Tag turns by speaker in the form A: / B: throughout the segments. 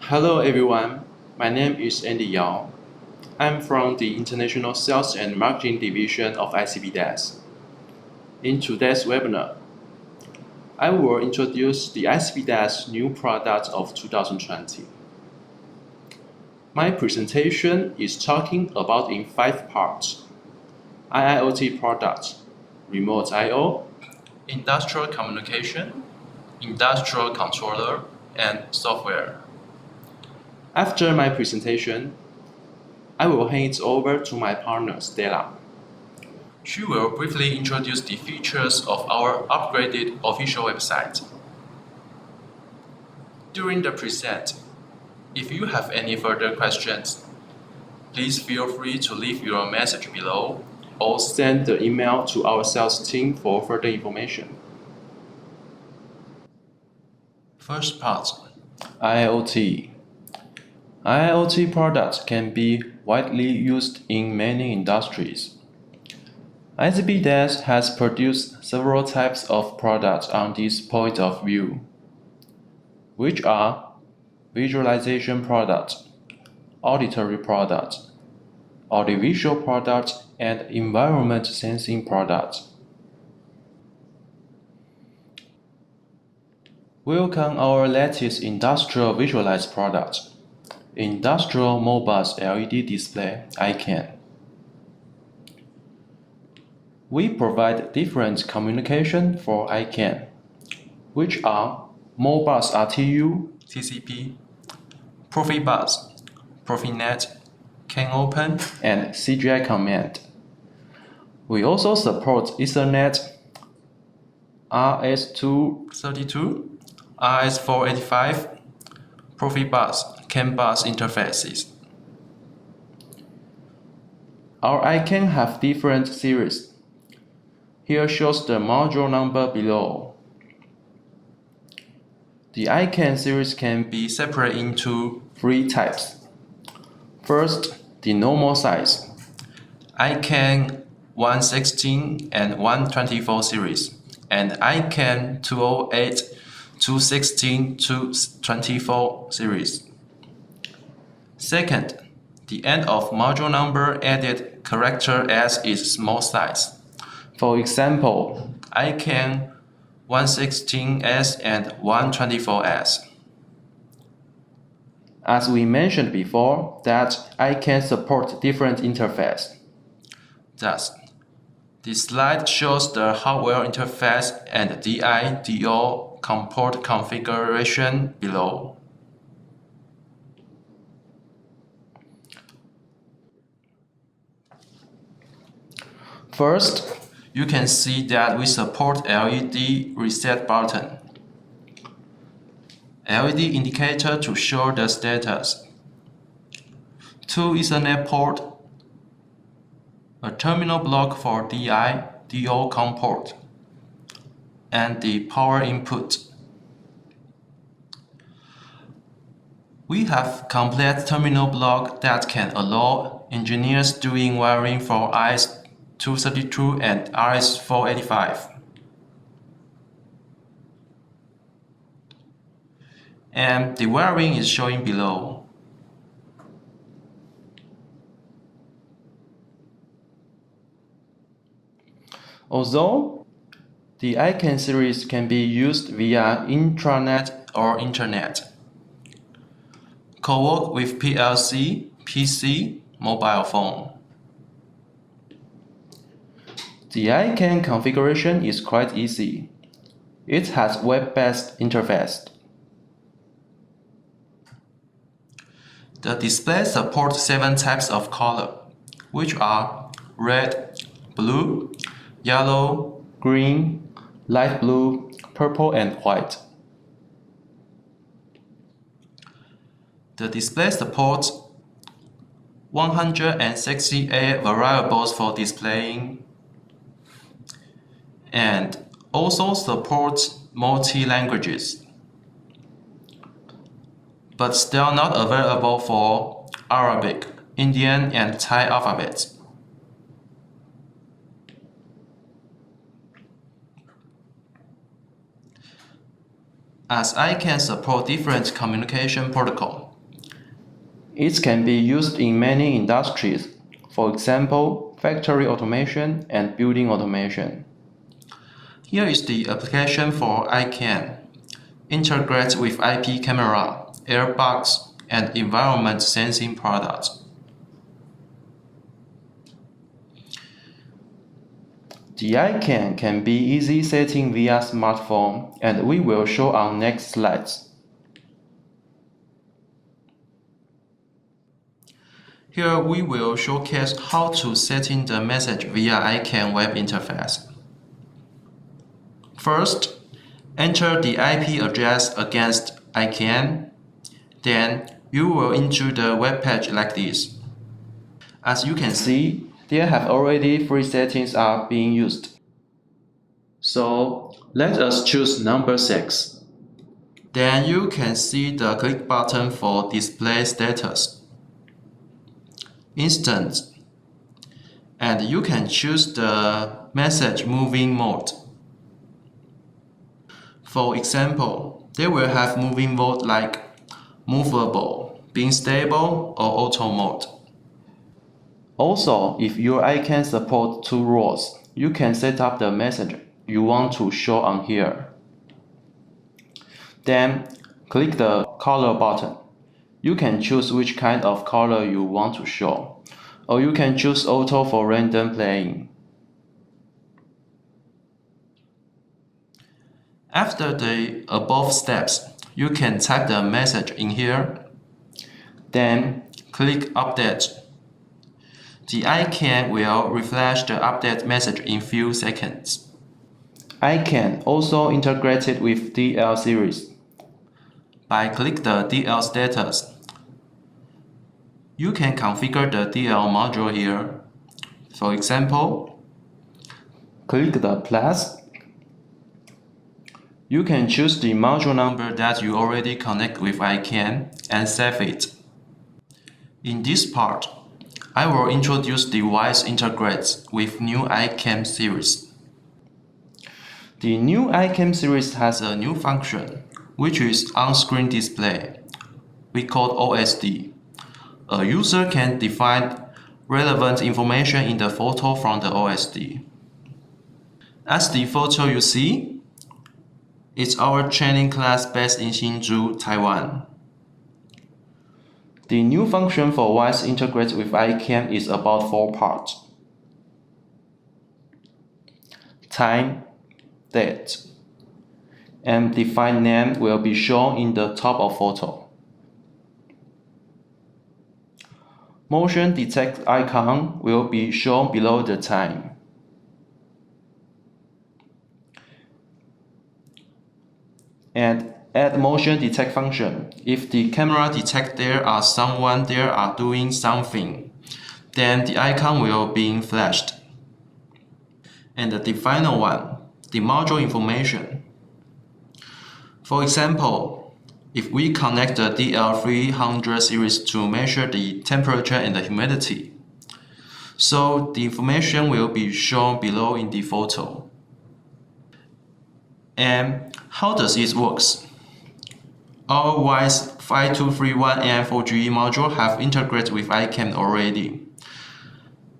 A: Hello everyone, my name is Andy Yao. I'm from the International Sales and Marketing Division of ICP Desk. In today's webinar, I will introduce the ICP Desk new product of 2020. My presentation is talking about in 5 parts: IIoT products, remote I/O, industrial communication, industrial controller, and software. After my presentation, I will hand it over to my partner Stella. She will briefly introduce the features of our upgraded official website. During the present, if you have any further questions, please feel free to leave your message below or send the email to our sales team for further information. First part, IIoT. IIoT products can be widely used in many industries. ICP Desk has produced several types of products on this point of view, which are visualization products, auditory products, audiovisual products, and environment sensing products. Welcome our latest industrial visualized product, Industrial Mobile LED Display Icam. We provide different communication for Icam, which are Modbus RTU, TCP, Profibus, Profinet, CAN-open, and CGI command. We also support Ethernet, RS-232, RS-485, Profibus, CAN bus interfaces. Our Icam have different series. Here shows the module number below. The Icam series can be separated into 3 types. First, the normal size, Icam 116 and 124 series, and Icam 208, 216, 224 series. Second, the end of module number added character S is small size. For example, Icam 116S and 124S. As we mentioned before, that Icam support different interface. Thus, this slide shows the hardware interface and DI/DO port configuration below. First, you can see that we support LED reset button, LED indicator to show the status, 2 Ethernet port, a terminal block for DI/DO port, and the power input. We have complete terminal block that can allow engineers doing wiring for RS-232 and RS-485. And the wiring is showing below. Although the Icam series can be used via intranet or internet, co-work with PLC, PC, mobile phone. The Icam configuration is quite easy. It has web-based interface. The display supports 7 types of color, which are red, blue, yellow, green, light blue, purple, and white. The display supports 168 variables for displaying and also supports multi-languages, but still not available for Arabic, Indian, and Thai alphabets. As I can support different communication protocol, It can be used in many industries, for example, factory automation and building automation. Here is the application for Icam. Integrates with IP camera, airbox, and environment sensing products. The Icam can be easy setting via smartphone, and we will show on next slides. Here we will showcase how to setting the message via Icam web interface. First, enter the IP address against Icam. Then you will enter the web page like this. As you can see, there have already three settings are being used. So let us choose number 6. Then you can see the click button for display status, instant, and you can choose the message moving mode. For example, they will have moving mode like movable, being stable, or auto mode. Also, if your Icam support 2 rows, you can set up the message you want to show on here. Then, click the color button. You can choose which kind of color you want to show, or you can choose auto for random playing. After the above steps, you can type the message in here. Then, click Update. The Icam will refresh the update message in few seconds. Icam also integrated with DL series. By click the DL status, you can configure the DL module here. For example, click the plus. You can choose the module number that you already connect with Icam and save it. In this part, I will introduce the device integrates with new Icam Series. The new Icam Series has a new function, which is on-screen display. We call OSD. A user can define relevant information in the photo from the OSD. As the photo you see, it's our training class based in Hsinchu, Taiwan. The new function for voice integrates with Icam is about 4 parts: time, date, and defined name will be shown in the top of photo. Motion detect icon will be shown below the time. And add motion detect function. If the camera detects there are someone there are doing something, then the icon will be flashed. And the final one, the module information. For example, if we connect the DL300 series to measure the temperature and the humidity, so the information will be shown below in the photo. And how does it work? Our WISE 5231 4G module have integrated with Icam already.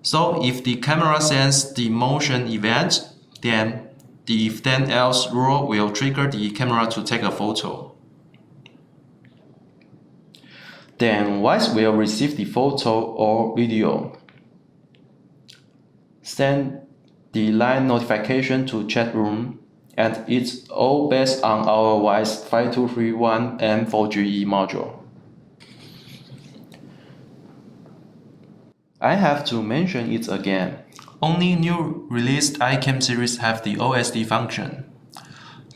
A: So if the camera sends the motion event, then the if then else rule will trigger the camera to take a photo. Then WISE will receive the photo or video. Send the line notification to chat room, and it's all based on our WISE 5231 4G module. I have to mention it again. Only new released Icam series have the OSD function.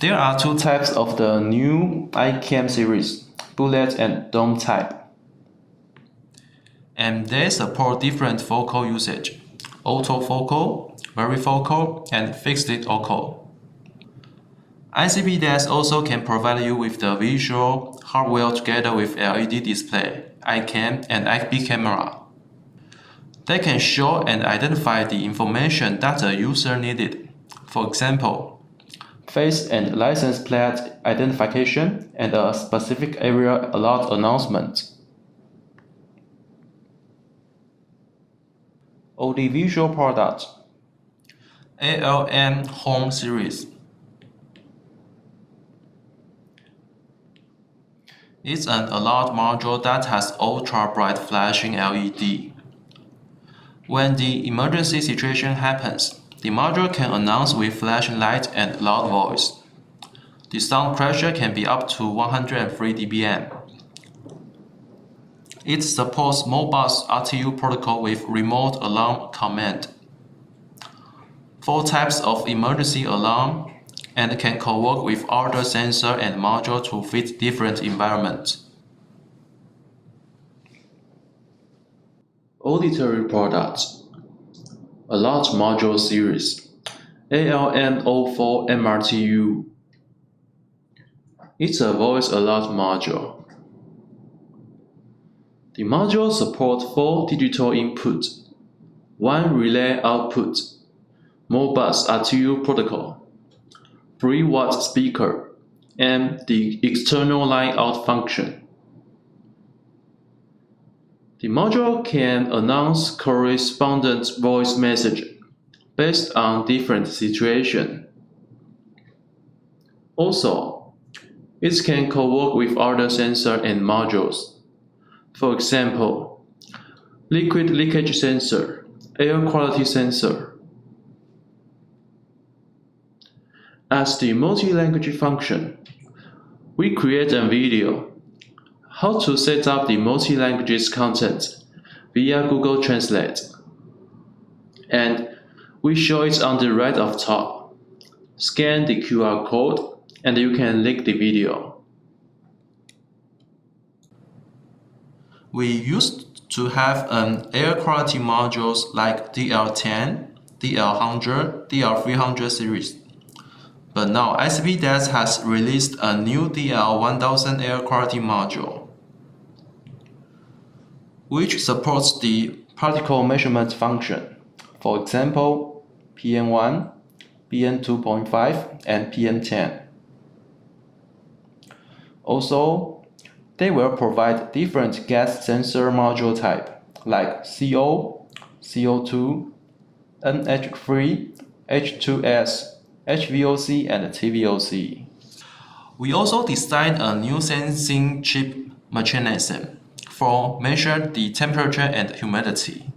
A: There are 2 types of the new Icam series, bullet and dome type. And they support different focal usage: autofocal, varifocal, and fixed focal. ICP DAS also can provide you with the visual hardware together with LED display, Icam, and IP camera. They can show and identify the information that the user needed. For example, face and license plate identification and a specific area alert announcement. Audiovisual Products, ALM Home Series. It's an alert module that has ultra-bright flashing LED. When the emergency situation happens, the module can announce with flashing light and loud voice. The sound pressure can be up to 103 dBm. It supports Modbus RTU protocol with remote alarm command. 4 types of emergency alarm and can co-work with other sensor and module to fit different environments. Auditory Products, Alert Module Series, ALM04 MRTU. It's a voice alert module. The module supports 4 digital inputs, 1 relay output, Modbus RTU protocol, 3-watt speaker, and the external line out function. The module can announce correspondent voice message based on different situations. Also, it can co-work with other sensors and modules. For example, liquid leakage sensor, air quality sensor. As the multi-language function, we create a video how to set up the multi-languages content via Google Translate. And we show it on the right of top. Scan the QR code and you can link the video. We used to have an air quality modules like DL10, DL100, DL300 series. But now ICP DAS has released a new DL1000 air quality module, which supports the particle measurement function. For example, PM1, PM2.5, and PM10. Also, they will provide different gas sensor module type like CO, CO2, NH3, H2S, HVOC, and TVOC. We also designed a new sensing chip mechanism for measure the temperature and humidity.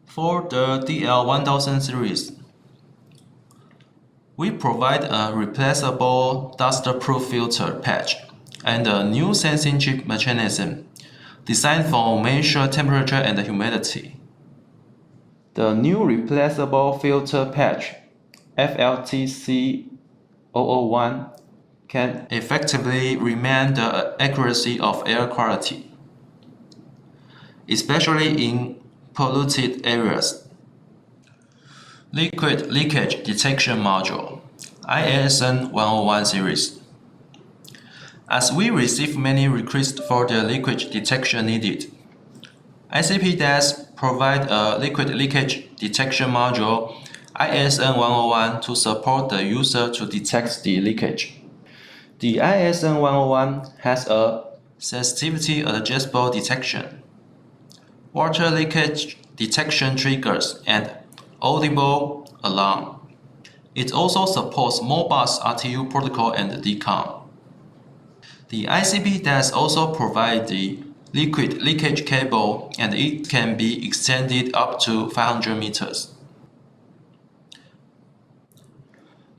A: For the DL1000 series, we provide a replaceable dust-proof filter patch and a new sensing chip mechanism designed for measure temperature and humidity. The new replaceable filter patch, FLTC001, can effectively remain the accuracy of air quality, especially in polluted areas. Liquid Leakage Detection Module, ISN 101 series. As we receive many requests for the liquid detection needed, ICP DAS provide a liquid leakage detection module, ISN 101, to support the user to detect the leakage. The ISN 101 has a sensitivity adjustable detection, water leakage detection triggers, and audible alarm. It also supports Modbus RTU protocol and DCOM. The ICP DAS also provides the liquid leakage cable and it can be extended up to 500 meters.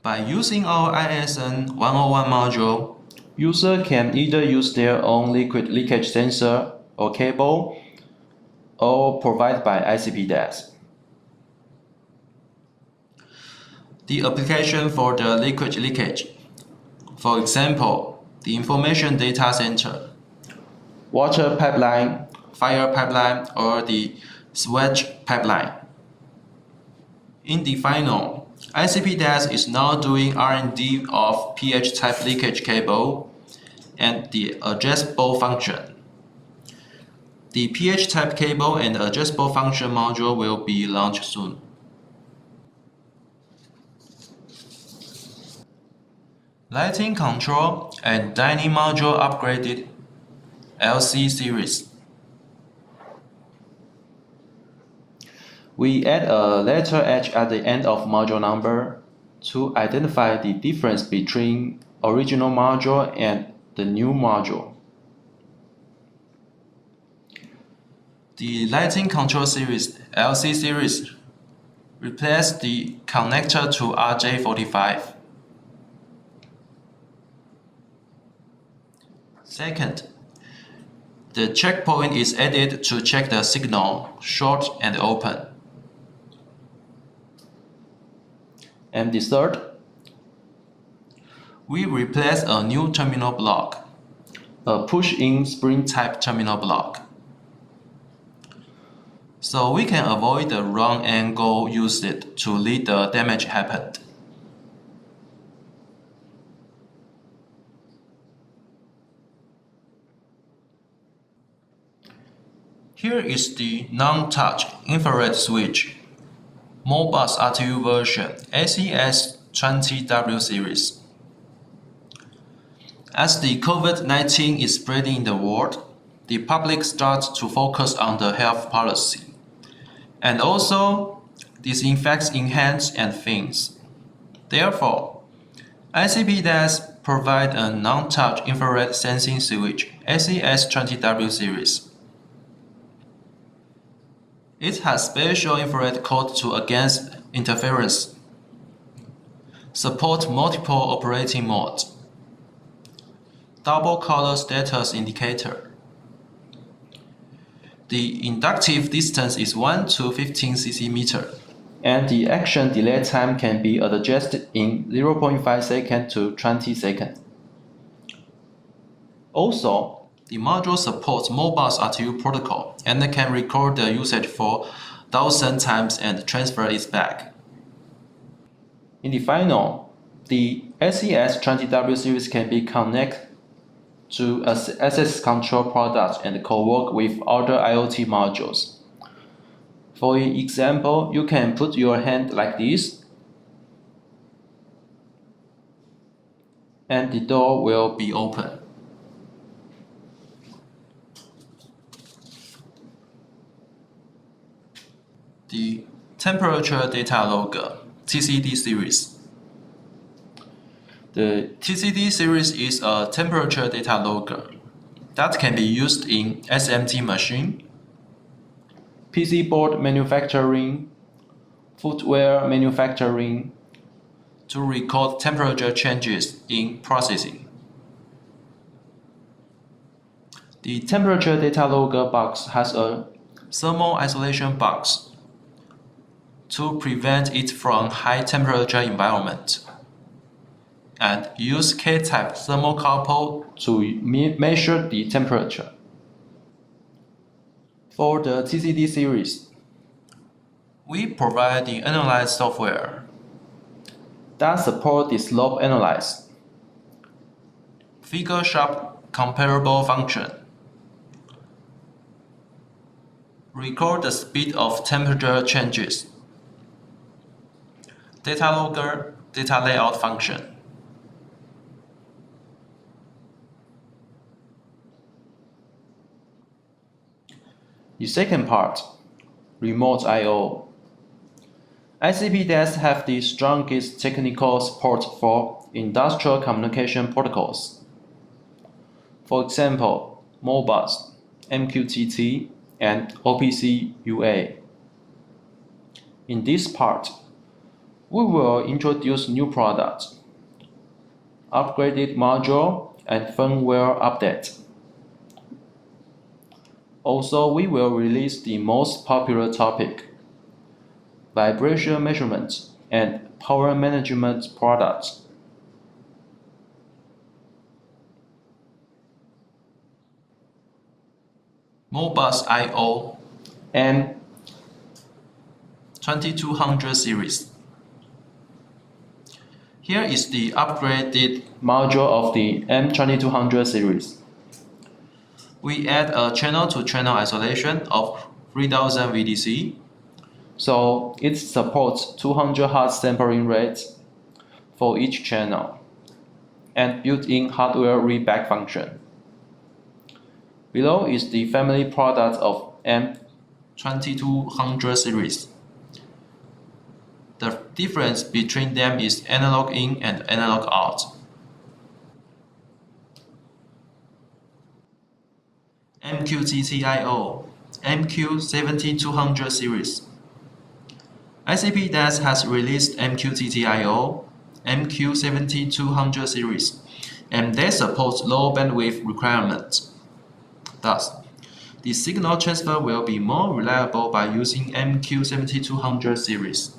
A: By using our ISN 101 module, user can either use their own liquid leakage sensor or cable or provided by ICP DAS. The application for the liquid leakage, for example, the information data center, water pipeline, fire pipeline, or the sewage pipeline. In the final, ICP DAS is now doing R&D of pH-type leakage cable and the adjustable function. The pH-type cable and adjustable function module will be launched soon. Lighting control and dining module upgraded. SES Series.
B: We add a letter H at the end of module number to identify the difference between original module and the new module.
A: The lighting control series SES Series replace the connector to RJ45. Second, the checkpoint is added to check the signal short and open.
B: And the third,
A: we replace a new terminal block,
B: a push-in spring
A: type terminal block, so we can avoid the wrong angle used to lead the damage happened. Here is the non-touch infrared switch, Modbus RTU version SES20W series. As the COVID-19 is spreading in the world, the public starts to focus on the health policy, and also disinfects in hands and things. Therefore, ICP does provide a non-touch infrared sensing switch SES20W series. It has special infrared code to against interference, support multiple operating modes, double color status indicator. The inductive distance is 1 to 15 cm,
B: and the action delay time can be adjusted in 0.5 seconds to 20 seconds. Also, the module supports Modbus RTU protocol and can record the usage for 1,000 times and transfer it back. In the final, the SES20W series can be connected to access control products and co-work with other IoT modules. For example, you can put your hand like this, and the door will be open.
A: The temperature data logger TCD series. The TCD series is a temperature data logger that can be used in SMT machine,
B: PC board manufacturing, footwear manufacturing,
A: to record temperature changes in processing.
B: The temperature data logger box has a
A: thermal isolation box to prevent it from high temperature environment, and use K-type thermocouple
B: to measure the temperature. For the TCD series,
A: we provide the analyze software
B: that support the slope analyze,
A: figure sharp comparable function, record the speed of temperature changes, data logger data layout function.
B: The second part, remote I/O. ICP desks have the strongest technical support for industrial communication protocols. For example, Modbus, MQTT, and OPC UA. In this part, we will introduce new products, upgraded module, and firmware update. Also, we will release the most popular topic, vibration measurement and power management products.
A: Modbus I/O M2200 series. Here is the upgraded
B: module of the M2200 series.
A: We add a channel-to-channel isolation of 3000 VDC,
B: so it supports 200 Hz sampling rates for each channel, and built-in hardware readback function. Below is the family product of M2200 series. The difference between them is analog in and analog out. MQTT-IO MQ17200 series. ICP DAS has released MQTT-IO MQ17200 series, and they support low bandwidth requirements. Thus, the signal transfer will be more reliable by using MQ17200 series.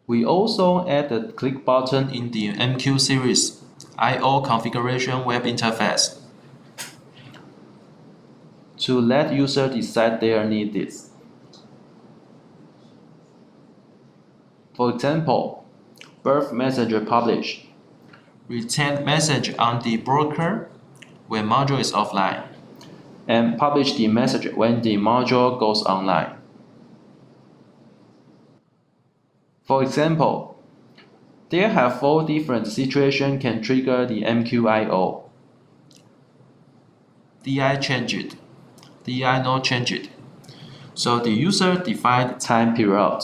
B: We also add the click button in the MQ series I/O configuration web interface to let users decide their needs. For example, birth messenger publish, retain message on the broker when module is offline, and publish the message when the module goes online. For example, there have 4 different situations can trigger the MQ-IO. DI changed, DI not changed. So the user defined time period,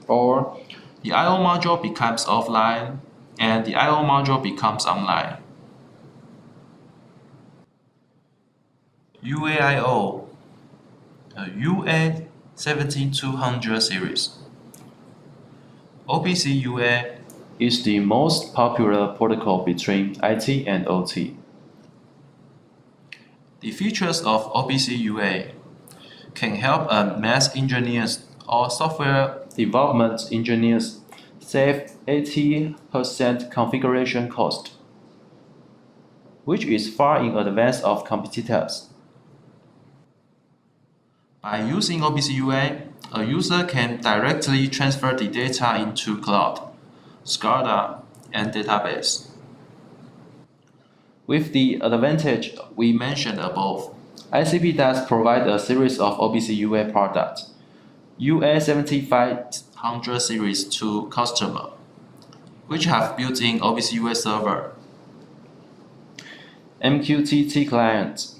B: or the I/O module becomes offline and the I/O module becomes online. UAIO, UA17200 series. OPC UA is the most popular protocol between IT and OT. The features of OPC UA can help math engineers or software development engineers save 80% configuration cost, which is far in advance of competitors. By using OPC UA, a user can directly transfer the data into cloud, SCADA, and database. With the advantage we mentioned above, ICP does provide a series of OPC UA products, UA7500 series to customer, which have built-in OPC UA server, MQTT client,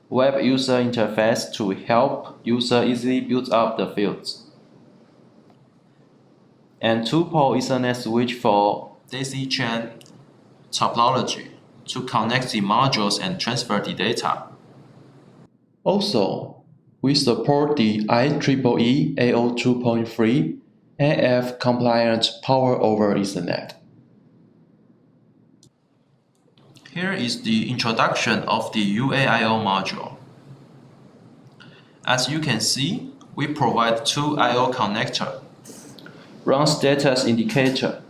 B: web user interface to help user easily build up the fields, and 2-port Ethernet switch for daisy chain topology to connect the modules and transfer the data. Also, we support the IEEE AO 2.3 AF compliant power over Ethernet. Here is the introduction of the UAIO module. As you can see, we provide 2 I/O connectors, run status indicator,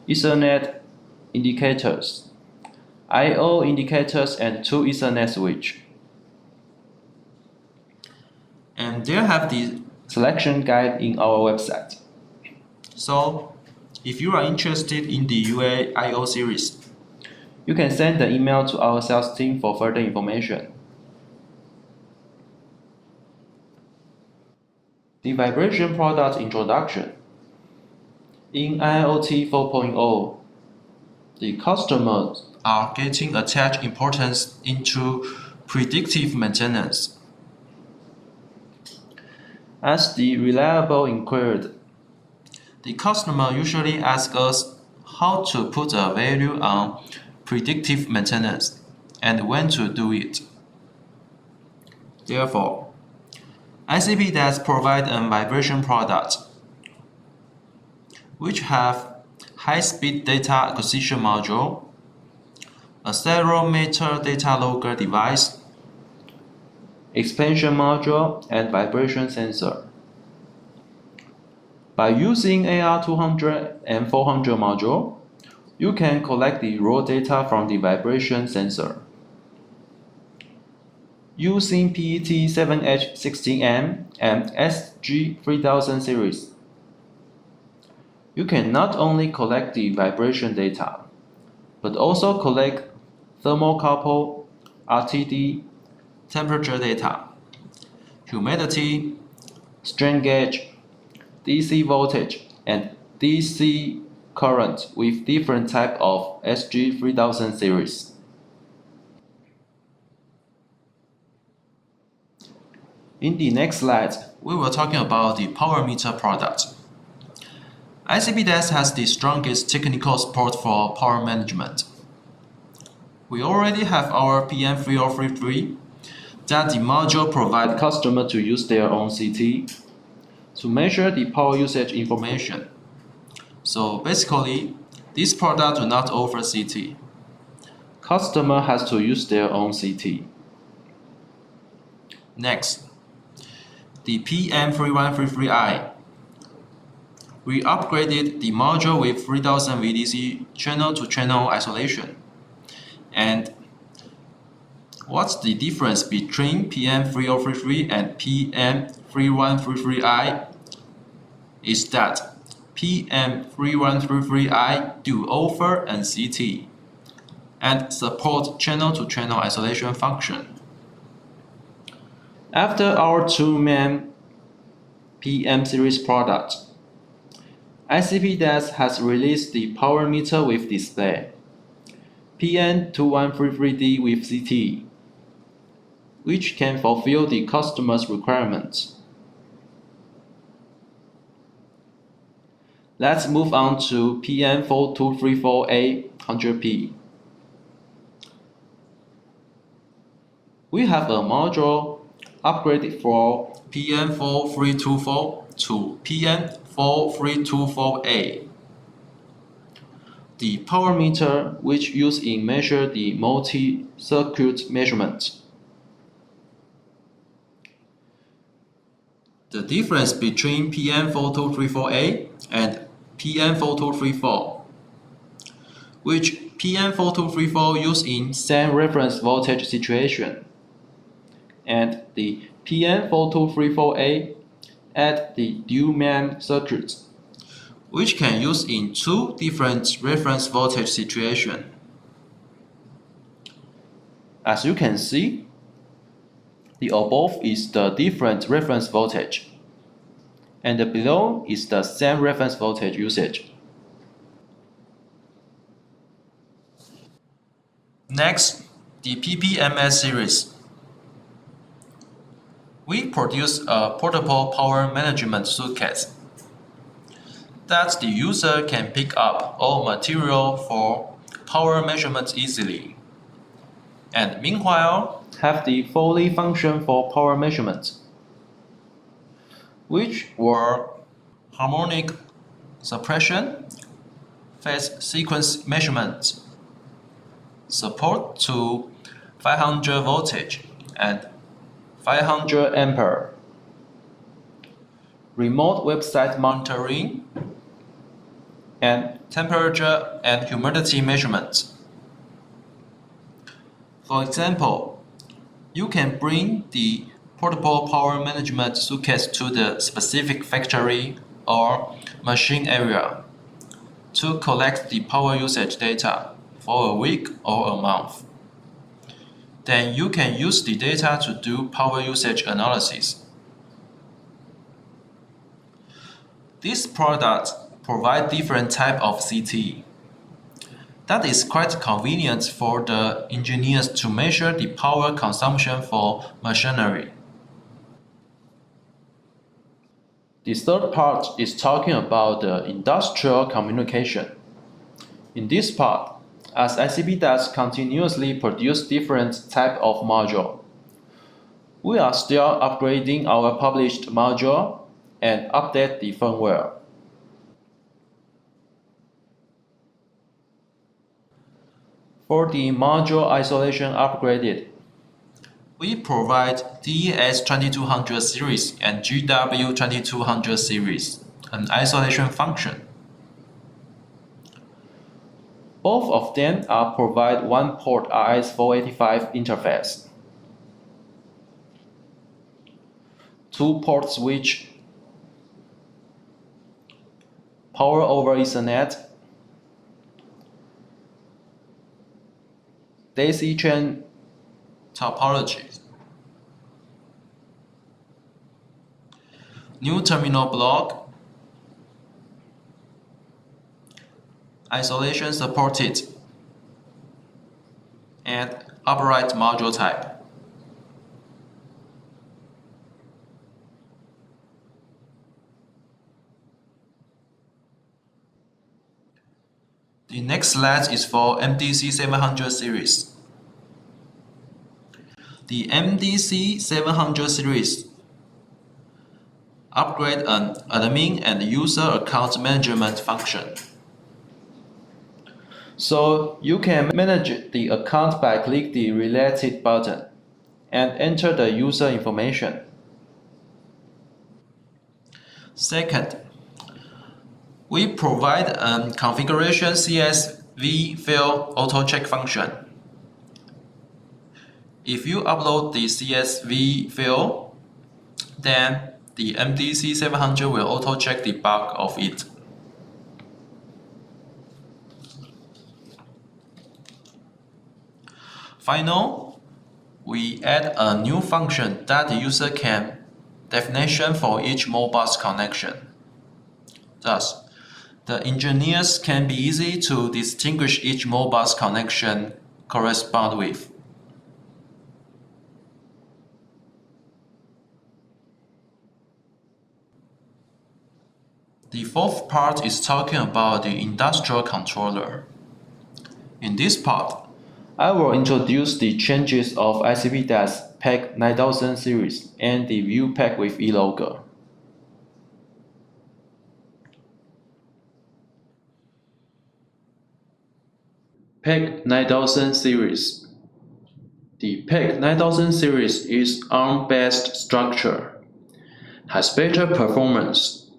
B: Ethernet indicators, I/O indicators, and 2 Ethernet switch. And there have the selection guide in our website. So, if you are interested in the UAIO series, you can send the email to our sales team for further information. The vibration product introduction. In IIoT 4.0, the customers are getting attached importance into predictive maintenance. As the reliable inquired, the customer usually asks us how to put a value on predictive maintenance and when to do it. Therefore, ICP does provide a vibration product which have high-speed data acquisition module, accelerometer data logger device, expansion module, and vibration sensor. By using AR200 and 400 module, you can collect the raw data from the vibration sensor. Using PET7H16M and SG3000 series, you can not only collect the vibration data, but also collect thermocouple, RTD, temperature data, humidity, strain gauge, DC voltage, and DC current with different type of SG3000 series. In the next slide, we will talking about the power meter product. ICP DAS has the strongest technical support for power management. We already have our PM3033 that the module provides customer to use their own CT to measure the power usage information. So basically, this product will not offer CT. Customer has to use their own CT. Next, the PM3133i. We upgraded the module with 3000 VDC channel-to-channel isolation. And what's the difference between PM3033 and PM3133i is that PM3133i do offer an CT and support channel-to-channel isolation function. After our two main PM series products, ICP DAS has released the power meter with display, PM2133D with CT, which can fulfill the customer's requirements. Let's move on to PM4234A 100P. We have a module upgraded for PM4324 to PM4324A. The power meter which used in measure the multi-circuit measurement. The difference between PM4234A and PM4234, which PM4234 used in same reference voltage situation, and the PM4234A at the dual-man circuits, which can use in two different reference voltage situations. As you can see, the above is the different reference voltage, and the below is the same reference voltage usage. Next, the PPMS series. We produce a portable power management suitcase that the user can pick up all material for power measurement easily, and meanwhile have the fully function for power measurement, which were harmonic suppression, phase sequence measurement, support to 500 voltage and 500 ampere, remote website monitoring, and temperature and humidity measurements. For example, you can bring the portable power management suitcase to the specific factory or machine area to collect the power usage data for a week or a month. Then you can use the data to do power usage analysis. This product provides different type of CT. That is quite convenient for the engineers to measure the power consumption for machinery. The third part is talking about the industrial communication. In this part, as ICP DAS continuously produce different type of module, we are still upgrading our published module and update the firmware. For the module isolation upgraded, we provide DES2200 series and GW2200 series, an isolation function. Both of them are provide one port RS485 interface, two port switch, power over Ethernet, daisy chain topology, new terminal block, isolation supported, and upright module type. The next slide is for MDC 700 series. The MDC 700 series upgrade an admin and user account management function. So you can manage the account by clicking the related button and enter the user information. Second, we provide a configuration CSV field auto-check function. If you upload the CSV field, then the MDC 700 will auto-check the bug of it. Finally, we add a new function that the user can definition for each Modbus connection. Thus, the engineers can be easy to distinguish each Modbus connection correspond with. The fourth part is talking about the industrial controller. In this part, I will introduce the changes of ICP-DAS PAC 9000 series and the view pack with e-logger. PAC 9000 series. The PAC 9000 series is ARM-based structure, has better performance,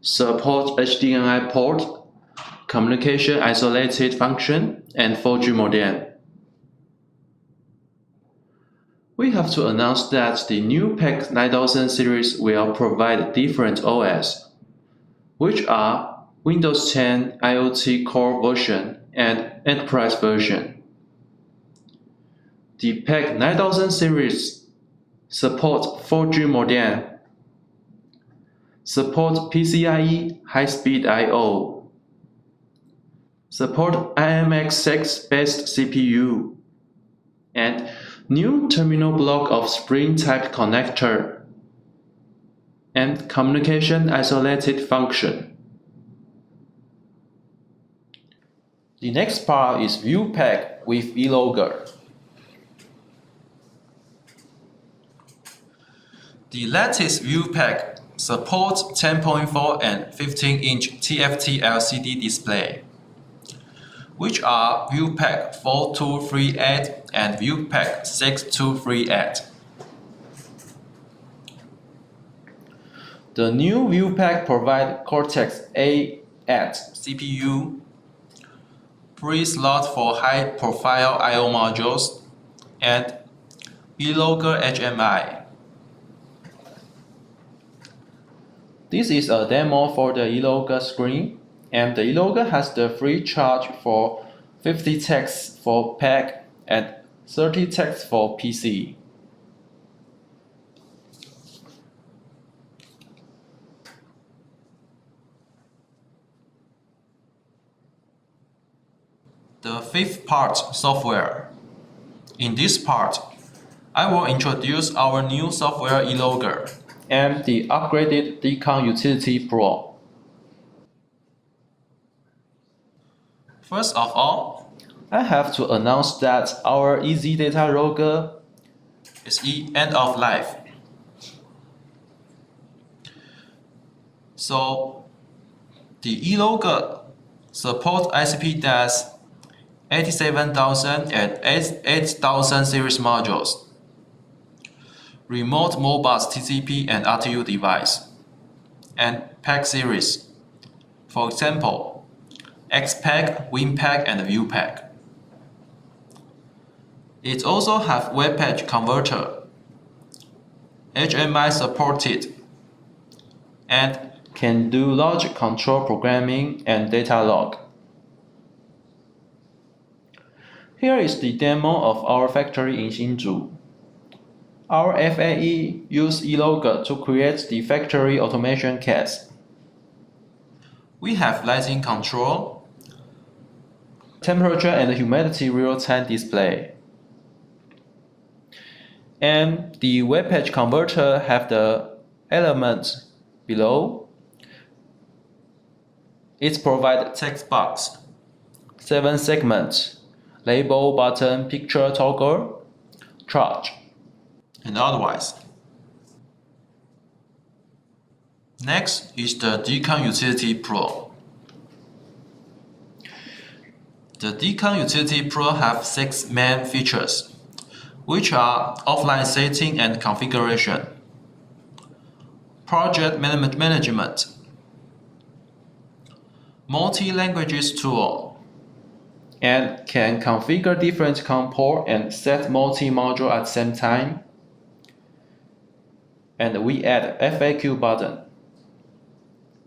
B: supports HDMI port, communication isolated function, and 4G modem. We have to announce that the new PAC 9000 series will provide different OS, which are Windows 10 IoT Core version and Enterprise version. The PAC 9000 series supports 4G modem, support PCIe high-speed I/O, support IMX6-based CPU, and new terminal block of spring-type connector, and communication isolated function. The next part is view pack with e-logger. The latest view pack supports 10.4 and 15-inch TFT LCD display, which are view pack 4238 and view pack 6238. The new view pack provides Cortex-A8 CPU, pre-slot for high-profile I/O modules, and e-logger HMI. This is a demo for the e-logger screen, and the e-logger has the free charge for 50 texts for PAC and 30 texts for PC. The fifth part, software. In this part, I will introduce our new software e-logger and the upgraded Icam Utility Pro. First of all, I have to announce that our Easy Data Logger is end of life. So, the e-logger supports ICP-DAS 87000 and 8000 series modules, remote Modbus TCP and RTU device, and PAC series. For example, XPAC, WinPAC, and ViewPAC. It also has web page converter, HMI supported, and can do logic control programming and data log. Here is the demo of our factory in Hsinchu. Our FAE used e-logger to create the factory automation case. We have lighting control, temperature and humidity real-time display. And the web page converter have the elements below. It provides text box, 7 segments, label, button, picture, toggle, charge, and otherwise. Next is the Icam Utility Pro. The Icam Utility Pro have 6 main features, which are offline setting and configuration, project management, multi-languages tool, and can configure different components and set multi-module at the same time. And we add FAQ button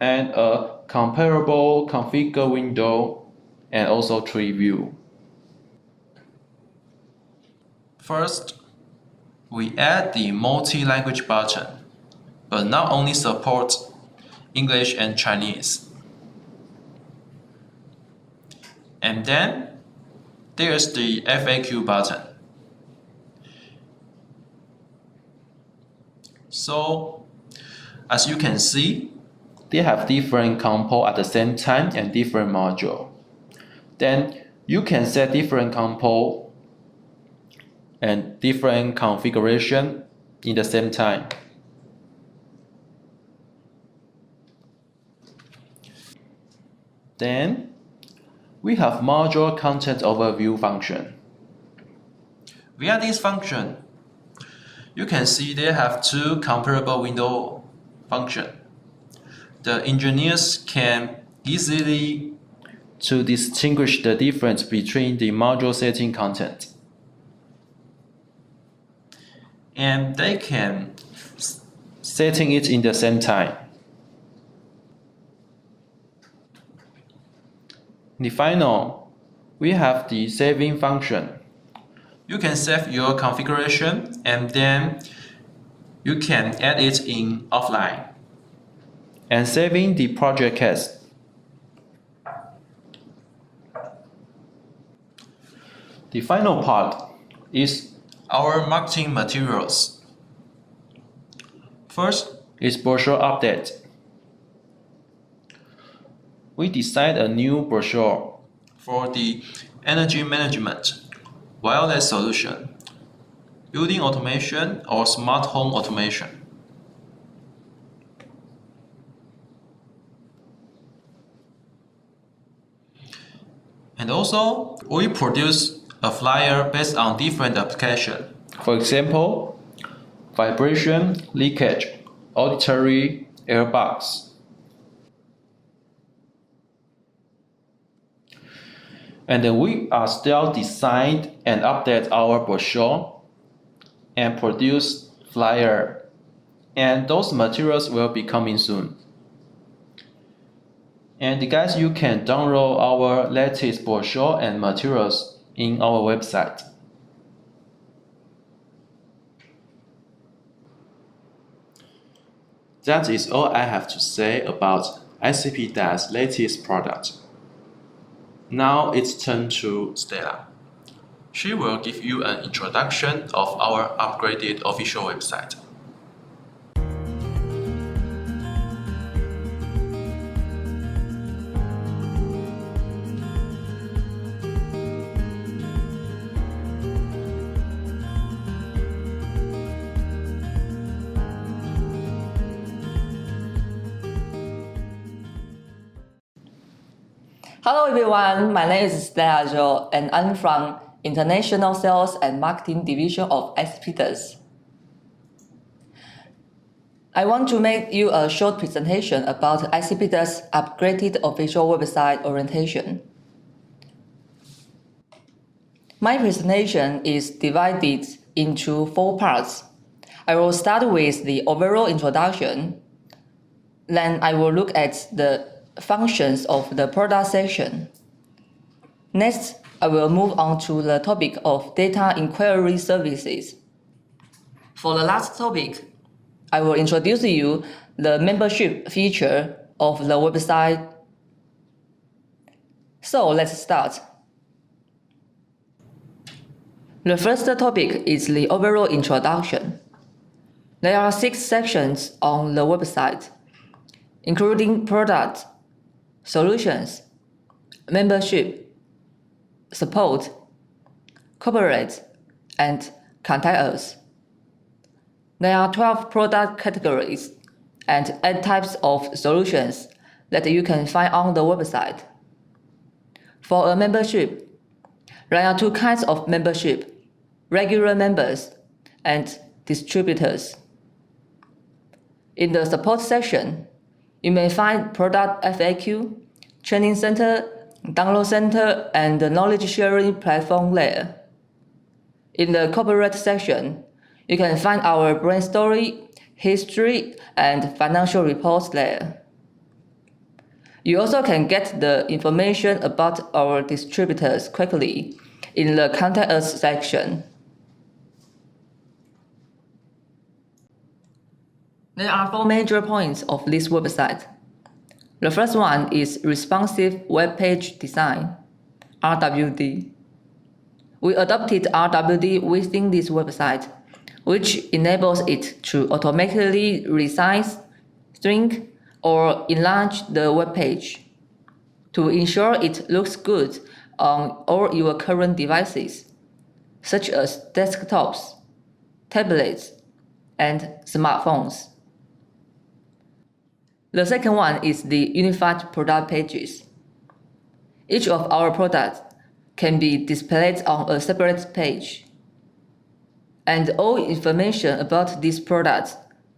B: and a comparable configure window and also tree view. First, we add the multi-language button, but not only supports English and Chinese. And then there's the FAQ button. So, as you can see, they have different components at the same time and different modules. Then you can set different components and different configuration in the same time. Then we have module content overview function. Via this function, you can see they have 2 comparable window functions. The engineers can easily to distinguish the difference between the module setting content. And they can setting it in the same time. In the final, we have the saving function. You can save your configuration and then you can add it in offline. And saving the project case. The final part is our marketing materials. First is brochure update. We design a new brochure for the energy management, wireless solution, building automation, or smart home automation. And also, we produce a flyer based on different applications. For example, vibration, leakage, auditory, airbags. And we are still designed and update our brochure and produce flyer. And those materials will be coming soon. And guys, you can download our latest brochure and materials in our website.
A: That is all I have to say about ICP's latest product. Now it's turn to Stella. She will give you an introduction of our upgraded official website.
C: Hello everyone, my name is Stella Jo and I'm from International Sales and Marketing Division of ICP. I want to make you a short presentation about ICP's upgraded official website orientation. My presentation is divided into 4 parts. I will start with the overall introduction. Then I will look at the functions of the product section. Next, I will move on to the topic of data inquiry services. For the last topic, I will introduce you the membership feature of the website. So let's start. The first topic is the overall introduction. There are 6 sections on the website, including product, solutions, membership, support, corporate, and contact us. There are 12 product categories and 8 types of solutions that you can find on the website. For a membership, there are 2 kinds of membership: regular members and distributors. In the support section, you may find product FAQ, training center, download center, and the knowledge sharing platform layer. In the corporate section, you can find our brand story, history, and financial reports layer. You also can get the information about our distributors quickly in the Contact Us section. There are 4 major points of this website. The first one is responsive web page design, RWD. We adopted RWD within this website, which enables it to automatically resize, shrink, or enlarge the web page to ensure it looks good on all your current devices, such as desktops, tablets, and smartphones. The second one is the unified product pages. Each of our products can be displayed on a separate page, and all information about these products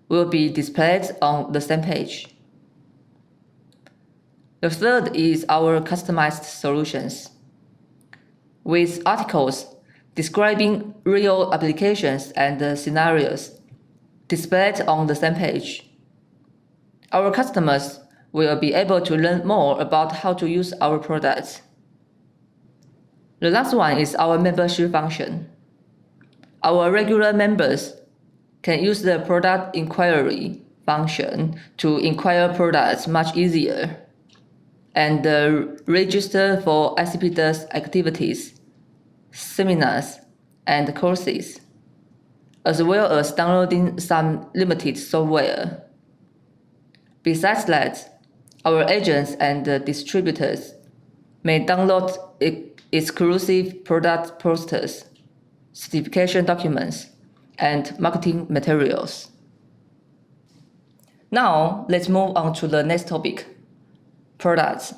C: will be displayed on the same page. The third is our customized solutions, with articles describing real applications and scenarios displayed on the same page. Our customers will be able to learn more about how to use our products. The last one is our membership function. Our regular members can use the product inquiry function to inquire products much easier and register for ICP activities, seminars, and courses, as well as downloading some limited software. Besides that, our agents and distributors may download exclusive product posters, certification documents, and marketing materials. Now, let's move on to the next topic, products.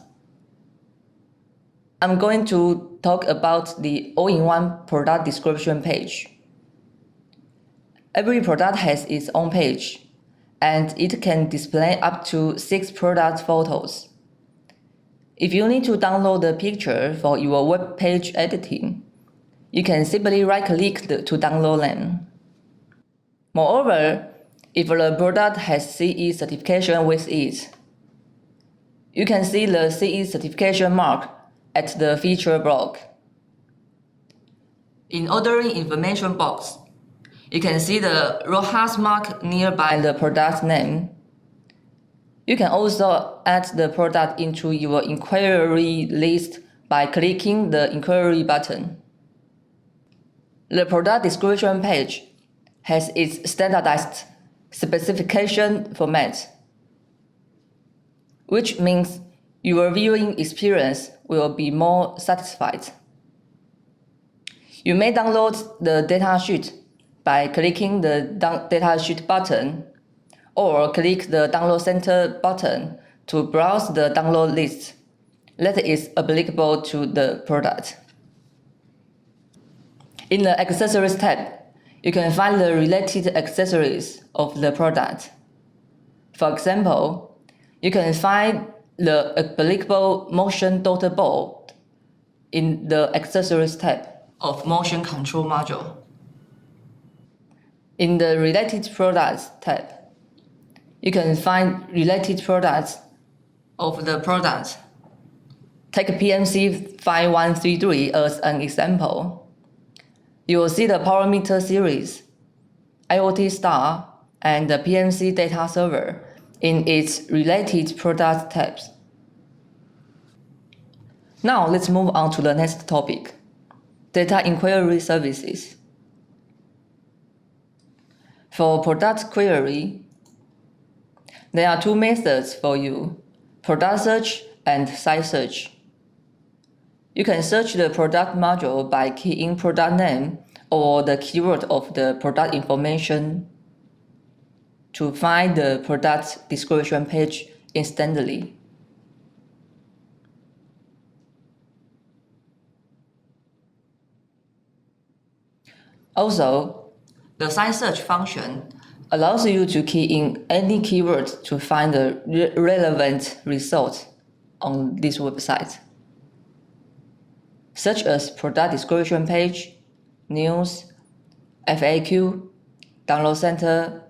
C: I'm going to talk about the all-in-one product description page. Every product has its own page, and it can display up to 6 product photos. If you need to download the picture for your web page editing, you can simply right-click to download them. Moreover, if the product has CE certification with it, you can see the CE certification mark at the feature block. In ordering information box, you can see the RoHS mark nearby the product name. You can also add the product into your inquiry list by clicking the inquiry button. The product description page has its standardized specification format, which means your viewing experience will be more satisfied. You may download the datasheet by clicking the datasheet button, or click the download center button to browse the download list that is applicable to the product. In the Accessories tab, you can find the related accessories of the product. For example, you can find the applicable motion daughter board in the Accessories tab of Motion Control module. In the Related Products tab, you can find related products of the product. Take PMC 5133 as an example. You will see the Power Meter series, IoT Star, and the PMC Data Server in its Related Products tabs. Now let's move on to the next topic, data inquiry services. For product query, there are two methods for you, product search and site search. You can search the product module by keying product name or the keyword of the product information to find the product description page instantly. Also, the site search function allows you to key in any keyword to find the relevant result on this website, such as product description page, news, FAQ, download center,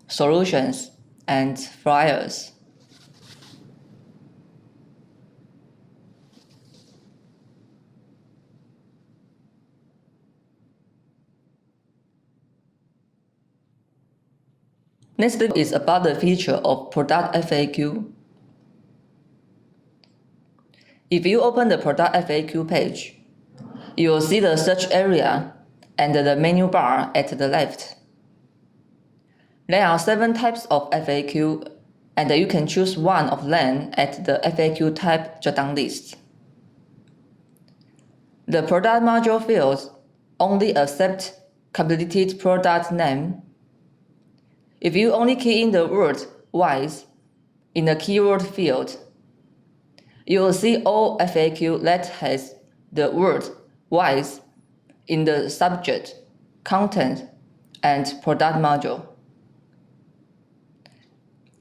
C: solutions, and flyers. Next is about the feature of product FAQ. If you open the product FAQ page, you will see the search area and the menu bar at the left. There are 7 types of FAQ, and you can choose one of them at the FAQ type drop-down list. The product module field only accepts completed product name. If you only key in the word "wise" in the keyword field, you will see all FAQ that has the word "wise" in the subject, content, and product module.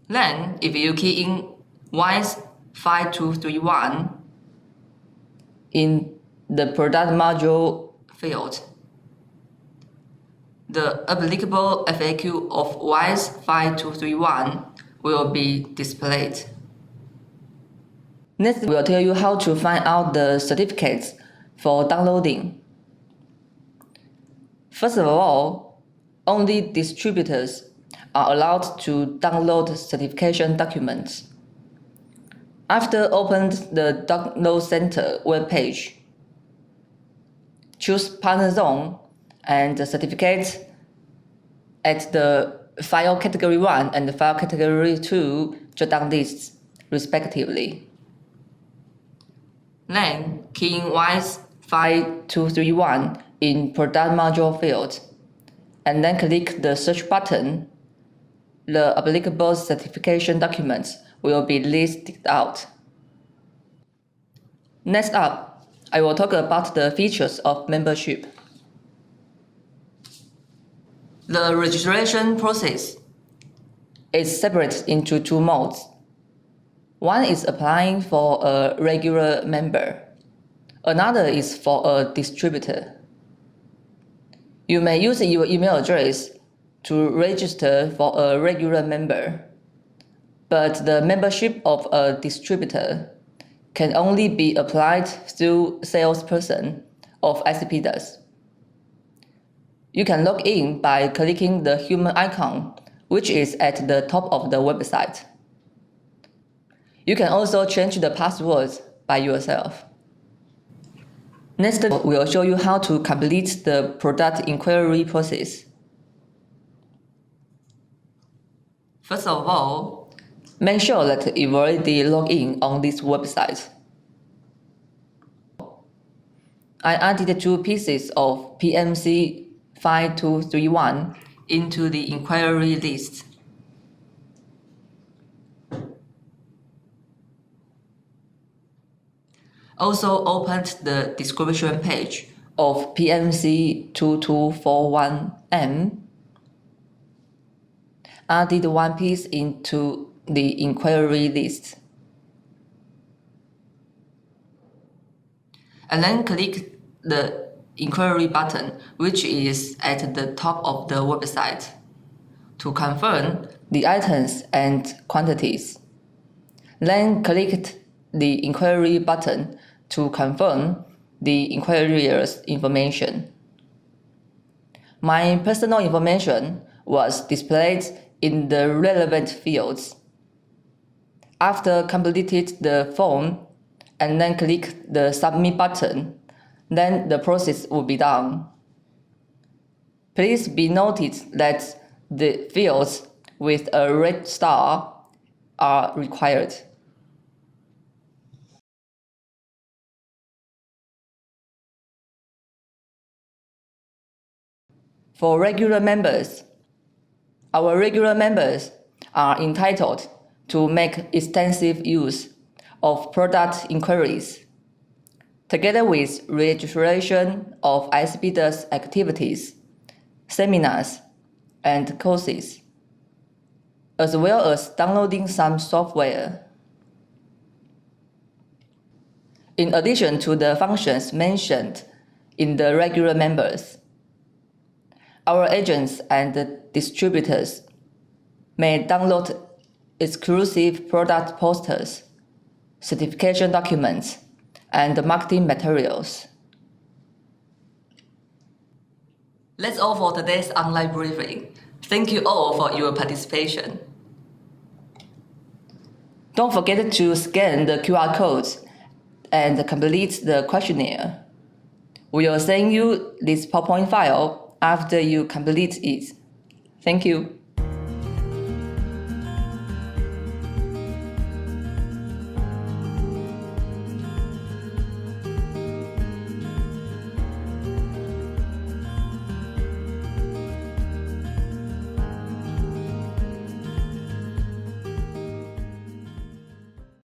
C: Then, if you key in WISE 5231 in the product module field, the applicable FAQ of WISE 5231 will be displayed. Next, we'll tell you how to find out the certificates for downloading. First of all, only distributors are allowed to download certification documents. After opening the Download Center webpage, choose Partner Zone and the certificates at the File Category 1 and the File Category 2 drop-down lists, respectively. Then, key in WISE 5231 in Product Module field, and then click the Search button. The applicable certification documents will be listed out. Next up, I will talk about the features of membership. The registration process is separated into 2 modes. One is applying for a regular member. Another is for a distributor. You may use your email address to register for a regular member, but the membership of a distributor can only be applied through salesperson of ICP does. You can log in by clicking the human icon, which is at the top of the website. You can also change the passwords by yourself. Next, we'll show you how to complete the product inquiry process. First of all, make sure that you've already logged in on this website. I added 2 pieces of PMC 5231 into the inquiry list. Also opened the description page of PMC 2241M. Added 1 piece into the inquiry list. And then click the inquiry button, which is at the top of the website, to confirm the items and quantities. Then click the inquiry button to confirm the inquirer's information. My personal information was displayed in the relevant fields. After completed the form and then click the submit button, then the process will be done. Please be noted that the fields with a red star are required. For regular members, our regular members are entitled to make extensive use of product inquiries, together with registration of ICP's activities, seminars, and courses, as well as downloading some software. In addition to the functions mentioned in the regular members, our agents and distributors may download exclusive product posters, certification documents, and marketing materials. That's all for today's online briefing. Thank you all for your participation. Don't forget to scan the QR codes and complete the questionnaire. We will send you this PowerPoint file after you complete it. Thank you.